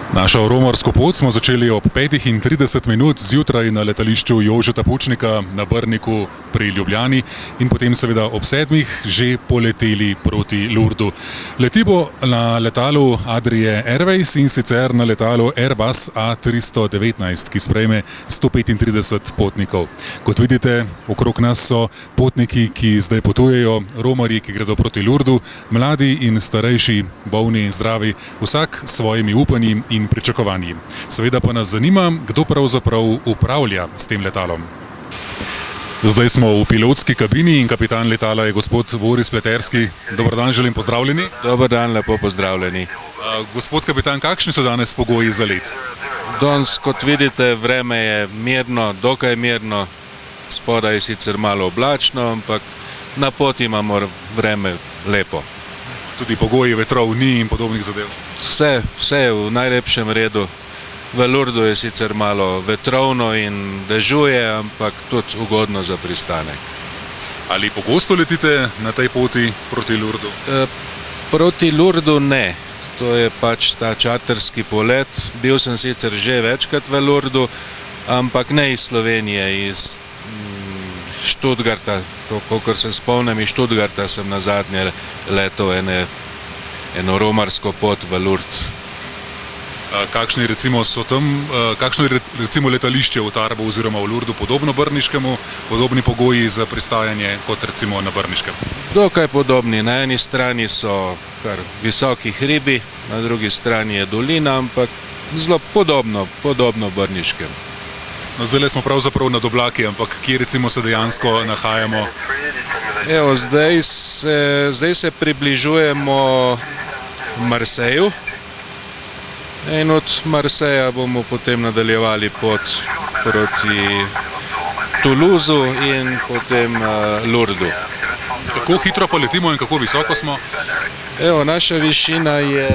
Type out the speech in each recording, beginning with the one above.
Našo romarsko pot smo začeli ob 5:30 zjutraj na letališču Jožeta Pučnika na Brniku pri Ljubljani in potem seveda ob 7 že poleteli proti Lourdesu. Leti bo na letalu Adrie Airways in sicer na letalu Airbus A319, ki sprejme 135 potnikov. Kot vidite, okrog nas so potniki, ki zdaj potujejo, romarji, ki gredo proti Lourdesu, mladi in starejši, bolni in zdravi, vsak s svojimi upanji in pričakovanji. Seveda pa nas zanima, kdo pravzaprav upravlja s tem letalom. Zdaj smo v pilotski kabini in kapitan letala je gospod Boris Pleterski. Dober dan, želim pozdravljeni. Dober dan, lepo pozdravljeni. Gospod kapitan, kakšni so danes pogoji za let? Danes, kot vidite, vreme je mirno, dokaj mirno. Spodaj je sicer malo oblačno, ampak na poti imamo vreme lepo. Tudi pogoji vetrov ni in podobnih zadev? Vse je v najlepšem redu. V Lourdesu je sicer malo vetrovno in dežuje, ampak tudi ugodno za pristanek. Ali pogosto letite na tej poti proti Lourdesu? Proti Lourdesu ne. To je pač ta čarterski polet. Bil sem sicer že večkrat v Lourdesu, ampak ne iz Slovenije, iz Stuttgarta. Kolikor se spomnim, iz Stuttgarta sem nazadnje letel eno romarsko pot v Lourdes. Kakšno je recimo letališče v Tarbu oziroma v Lourdesu podobno brniškemu, podobni pogoji za pristajanje kot recimo na Brniškem? Dokaj podobni. Na eni strani so kar visoki hribi, na drugi strani je dolina, ampak zelo podobno Brniškem. No, zdaj smo pravzaprav nad oblaki, ampak kje recimo se dejansko nahajamo? Evo, zdaj se približujemo Marseju in od Marseja bomo potem nadaljevali pot proti Toulouseu in potem Lourdesu. Kako hitro pa letimo in kako visoko smo? Evo, naša višina je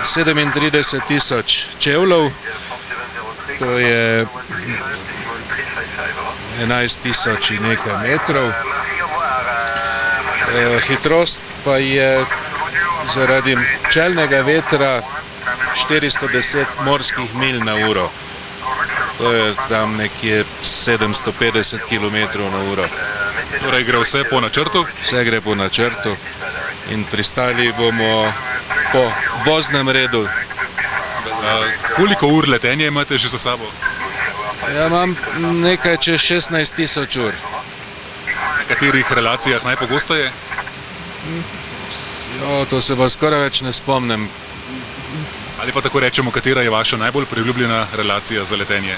37.000 čevljev. To je 11.000 in nekaj metrov. Hitrost pa je zaradi čelnega vetra 410 morskih milj na uro. To je tam nekje 750 km/h. Torej gre vse po načrtu? Vse gre po načrtu in pristali bomo po voznem redu. Koliko ur letenja imate že za sabo? Ja, imam nekaj čez 16.000 ur. Na katerih relacijah najpogosteje? To se pa skoraj več ne spomnim. Ali pa tako rečemo, katera je vaša najbolj priljubljena relacija za letenje?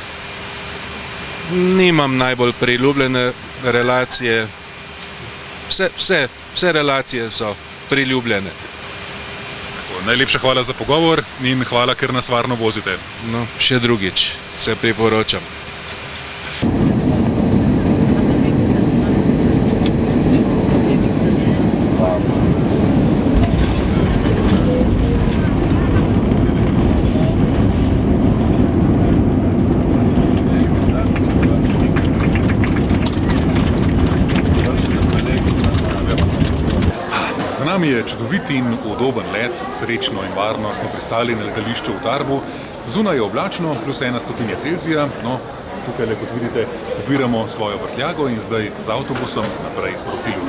Nimam najbolj priljubljene relacije. Vse relacije so priljubljene. Najlepša hvala za pogovor in hvala, ker nas varno vozite. No, še drugič, se priporočam. Za nami je čudovit in udoben let, srečno in varno smo pristali na letališču v Tarbu. Zunaj je oblačno, +1 stopinja Celzija. No, tukaj, kot vidite, pobiramo svojo vrtljago in zdaj z avtobusom naprej proti Lourdesu.